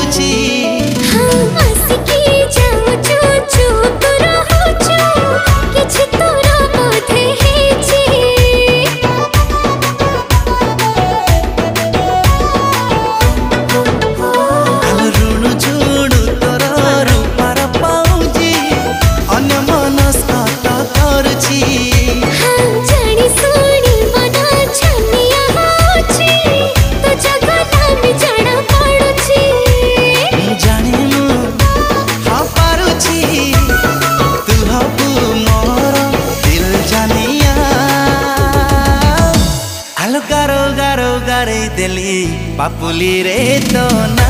जाऊची हाँ आसिकी जाऊचु चुप रहुचु किछि तोरा बोधे हेछि आलो ऋण झुणु तोर रूपार पाउजी अन्य मनस्क करुची हाँ जानी सुनी मन छनिया होछि तो जगत में जाना पड़ुछि जानिनु हाँ पारुची तू हबु मोर दिल जानिया आलो गारो गारो गारे देली पापुली रे तो ना